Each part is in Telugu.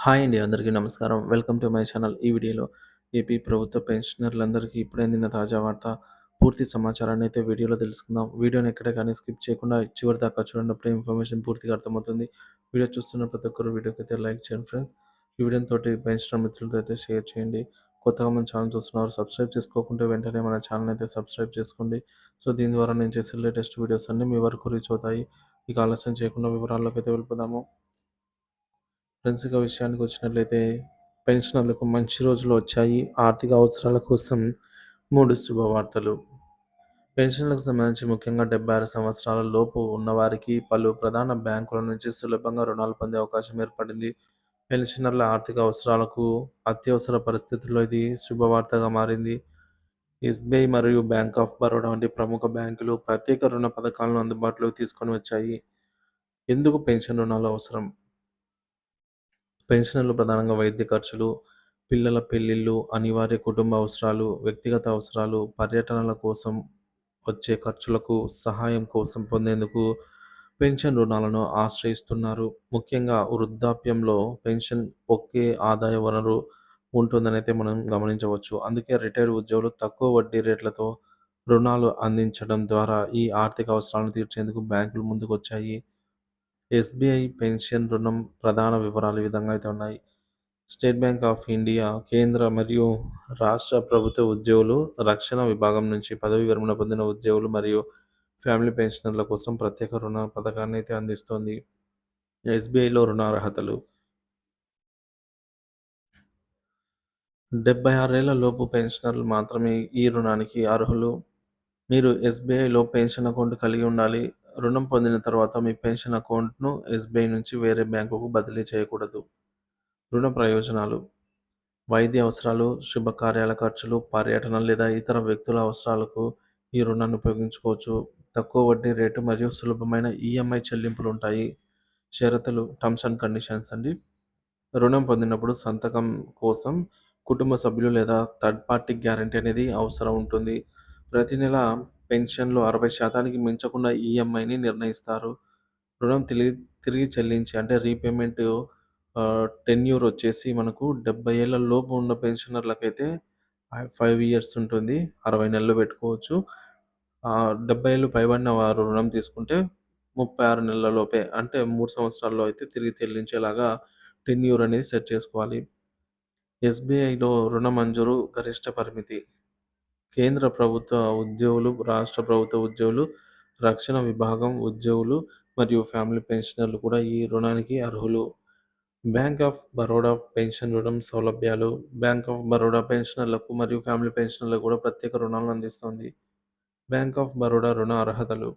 హాయ్ అండి. అందరికీ నమస్కారం. Welcome to my channel. ఈ వీడియోలో ఏపీ ప్రభుత్వ పెన్షనర్లందరికీ ఇప్పుడే అందిన తాజా వార్త, పూర్తి సమాచారాన్ని అయితే వీడియోలో తెలుసుకుందాం. వీడియోని ఎక్కడ కానీ స్కిప్ చేయకుండా చివరి దాకా చూడండి. అప్పుడే ఇన్ఫర్మేషన్ పూర్తిగా అర్థమవుతుంది. వీడియో చూస్తున్న ప్రతి ఒక్కరు వీడియోకి అయితే లైక్ చేయండి ఫ్రెండ్స్. ఈ వీడియోని తోటి పెన్షనర్ మిత్రులతో అయితే షేర్ చేయండి. కొత్తగా మన ఛానల్ చూస్తున్నారు, సబ్స్క్రైబ్ చేసుకోకుంటే వెంటనే మన ఛానల్ అయితే సబ్స్క్రైబ్ చేసుకోండి. సో దీని ద్వారా నేను చేసే లేటెస్ట్ వీడియోస్ అన్నీ మీ వరకు రీచ్ అవుతాయి. ఇక ఆలస్యం చేయకుండా వివరాల్లోకి అయితే వెళ్ళిపోదాము. ఫ్రెండ్స్, ఇక విషయానికి వచ్చినట్లయితే పెన్షనర్లకు మంచి రోజులు వచ్చాయి. ఆర్థిక అవసరాల కోసం 3 శుభవార్తలు. పెన్షన్లకు సంబంధించి ముఖ్యంగా 76 సంవత్సరాల లోపు ఉన్నవారికి పలు ప్రధాన బ్యాంకుల నుంచి సులభంగా రుణాలు పొందే అవకాశం ఏర్పడింది. పెన్షనర్ల ఆర్థిక అవసరాలకు అత్యవసర పరిస్థితుల్లో ఇది శుభవార్తగా మారింది. ఎస్బీఐ మరియు బ్యాంక్ ఆఫ్ బరోడా వంటి ప్రముఖ బ్యాంకులు ప్రత్యేక రుణ పథకాలను అందుబాటులోకి తీసుకొని వచ్చాయి. ఎందుకు పెన్షన్ రుణాలు అవసరం? పెన్షన్లు ప్రధానంగా వైద్య ఖర్చులు, పిల్లల పెళ్ళిళ్ళు, అనివార్య కుటుంబ అవసరాలు, వ్యక్తిగత అవసరాలు, పర్యటనల కోసం వచ్చే ఖర్చులకు సహాయం కోసం పొందేందుకు పెన్షన్ రుణాలను ఆశ్రయిస్తున్నారు. ముఖ్యంగా వృద్ధాప్యంలో పెన్షన్ ఒకే ఆదాయ వనరు ఉంటుందనైతే మనం గమనించవచ్చు. అందుకే రిటైర్డ్ ఉద్యోగులు తక్కువ వడ్డీ రేట్లతో రుణాలు అందించడం ద్వారా ఈ ఆర్థిక అవసరాలను తీర్చేందుకు బ్యాంకులు ముందుకొచ్చాయి. ఎస్బీఐ పెన్షన్ రుణం ప్రధాన వివరాలు ఈ విధంగా అయితే ఉన్నాయి. స్టేట్ బ్యాంక్ ఆఫ్ ఇండియా కేంద్ర మరియు రాష్ట్ర ప్రభుత్వ ఉద్యోగులు, రక్షణ విభాగం నుంచి పదవీ విరమణ పొందిన ఉద్యోగులు మరియు ఫ్యామిలీ పెన్షనర్ల కోసం ప్రత్యేక రుణ పథకాన్ని అయితే అందిస్తోంది. ఎస్బీఐలో రుణ అర్హతలు. 76 ఏళ్ల లోపు పెన్షనర్లు మాత్రమే ఈ రుణానికి అర్హులు. మీరు ఎస్బీఐలో పెన్షన్ అకౌంట్ కలిగి ఉండాలి. రుణం పొందిన తర్వాత మీ పెన్షన్ అకౌంట్ను ఎస్బీఐ నుంచి వేరే బ్యాంకుకు బదిలీ చేయకూడదు. రుణ ప్రయోజనాలు. వైద్య అవసరాలు, శుభకార్యాల ఖర్చులు, పర్యటన లేదా ఇతర వ్యక్తుల అవసరాలకు ఈ రుణాన్ని ఉపయోగించుకోవచ్చు. తక్కువ వడ్డీ రేటు మరియు సులభమైన ఈఎంఐ చెల్లింపులు ఉంటాయి. షరతులు, టర్మ్స్ అండ్ కండిషన్స్ అండి. రుణం పొందినప్పుడు సంతకం కోసం కుటుంబ సభ్యులు లేదా థర్డ్ పార్టీ గ్యారంటీ అనేది అవసరం ఉంటుంది. ప్రతి నెల పెన్షన్లో 60% మించకుండా ఈఎంఐని నిర్ణయిస్తారు. రుణం తిరిగి చెల్లించి అంటే రీపేమెంట్ టెన్యూర్ వచ్చేసి మనకు 70 ఏళ్ల లోపు ఉన్న పెన్షనర్లకైతే 5 ఇయర్స్ ఉంటుంది. 60 నెలలు పెట్టుకోవచ్చు. 70 ఏళ్ళు పైబడిన వారు రుణం తీసుకుంటే 36 నెలల లోపే అంటే 3 సంవత్సరాల్లో అయితే తిరిగి చెల్లించేలాగా టెన్యూర్ అనేది సెట్ చేసుకోవాలి. ఎస్బీఐలో రుణ మంజూరు గరిష్ట పరిమితి. కేంద్ర ప్రభుత్వ ఉద్యోగులు, రాష్ట్ర ప్రభుత్వ ఉద్యోగులు, రక్షణ విభాగం ఉద్యోగులు మరియు ఫ్యామిలీ పెన్షనర్లు కూడా ఈ రుణానికి అర్హులు. బ్యాంక్ ఆఫ్ బరోడా పెన్షన్ రుణం సౌలభ్యాలు. బ్యాంక్ ఆఫ్ బరోడా పెన్షనర్లకు మరియు ఫ్యామిలీ పెన్షనర్లకు కూడా ప్రత్యేక రుణాలను అందిస్తుంది. బ్యాంక్ ఆఫ్ బరోడా రుణ అర్హతలు.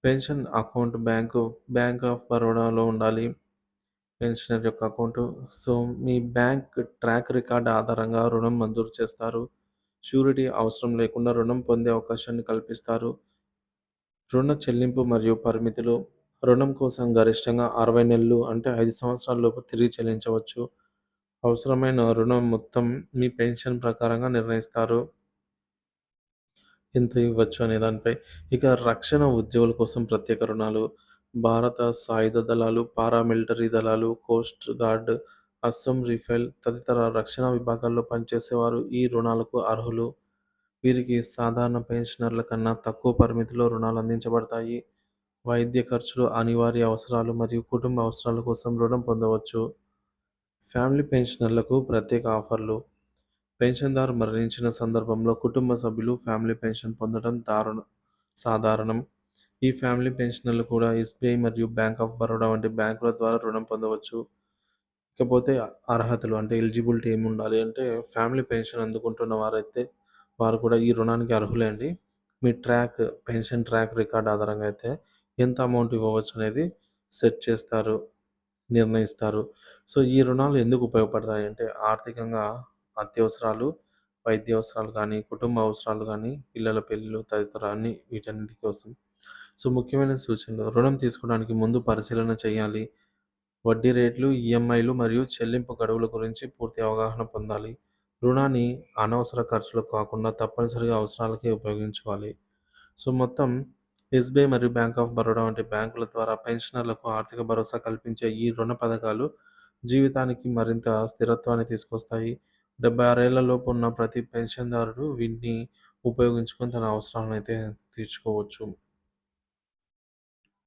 పెన్షన్ అకౌంట్ బ్యాంక్ ఆఫ్ బరోడాలో ఉండాలి. పెన్షనర్ యొక్క అకౌంటు. సో మీ బ్యాంక్ ట్రాక్ రికార్డ్ ఆధారంగా రుణం మంజూరు చేస్తారు. షూరిటీ అవసరం లేకుండా రుణం పొందే అవకాశాన్ని కల్పిస్తారు. రుణ చెల్లింపు మరియు పరిమితులు. రుణం కోసం గరిష్టంగా 60 నెలలు అంటే 5 సంవత్సరాల లోపు తిరిగి చెల్లించవచ్చు. అవసరమైన రుణం మొత్తం మీ పెన్షన్ ప్రకారంగా నిర్ణయిస్తారు. ఎంత ఇవ్వచ్చు అనే దానిపై. ఇక రక్షణ ఉద్యోగుల కోసం ప్రత్యేక రుణాలు. భారత సాయుధ దళాలు, పారామిలిటరీ దళాలు, కోస్ట్ గార్డ్, అస్సాం రైఫిల్ తదితర రక్షణ విభాగాల్లో పనిచేసేవారు ఈ రుణాలకు అర్హులు. వీరికి సాధారణ పెన్షనర్ల కన్నా తక్కువ పరిమితిలో రుణాలు అందించబడతాయి. వైద్య ఖర్చులు, అనివార్య అవసరాలు మరియు కుటుంబ అవసరాల కోసం రుణం పొందవచ్చు. ఫ్యామిలీ పెన్షనర్లకు ప్రత్యేక ఆఫర్లు. పెన్షన్దారు మరణించిన సందర్భంలో కుటుంబ సభ్యులు ఫ్యామిలీ పెన్షన్ పొందడం సాధారణం. ఈ ఫ్యామిలీ పెన్షనర్లు కూడా ఎస్బీఐ మరియు బ్యాంక్ ఆఫ్ బరోడా వంటి బ్యాంకుల ద్వారా రుణం పొందవచ్చు. ఇకపోతే అర్హతలు అంటే ఎలిజిబిలిటీ ఏమి ఉండాలి అంటే, ఫ్యామిలీ పెన్షన్ అందుకుంటున్న వారైతే వారు కూడా ఈ రుణానికి అర్హులే అండి. మీ పెన్షన్ ట్రాక్ రికార్డ్ ఆధారంగా అయితే ఎంత అమౌంట్ ఇవ్వవచ్చు అనేది సెట్ చేస్తారు, నిర్ణయిస్తారు. సో ఈ రుణాలు ఎందుకు ఉపయోగపడతాయి అంటే, ఆర్థికంగా అత్యవసరాలు, వైద్య అవసరాలు కానీ, కుటుంబ అవసరాలు కానీ, పిల్లల పెళ్ళిళ్ళు తదితర అన్ని వీటన్నిటి కోసం. సో ముఖ్యమైన సూచనలు. రుణం తీసుకోవడానికి ముందు పరిశీలన చేయాలి. వడ్డీ రేట్లు, ఈఎంఐలు మరియు చెల్లింపు గడువుల గురించి పూర్తి అవగాహన పొందాలి. రుణాన్ని అనవసర ఖర్చులకు కాకుండా తప్పనిసరిగా అవసరాలకే ఉపయోగించుకోవాలి. సో మొత్తం ఎస్బీఐ మరియు బ్యాంక్ ఆఫ్ బరోడా వంటి బ్యాంకుల ద్వారా పెన్షనర్లకు ఆర్థిక భరోసా కల్పించే ఈ రుణ పథకాలు జీవితానికి మరింత స్థిరత్వాన్ని తీసుకొస్తాయి. 76 ఏళ్ల లోపు ఉన్న ప్రతి పెన్షన్‌దారుడు వీటిని ఉపయోగించుకొని తన అవసరాలనైతే తీర్చుకోవచ్చు.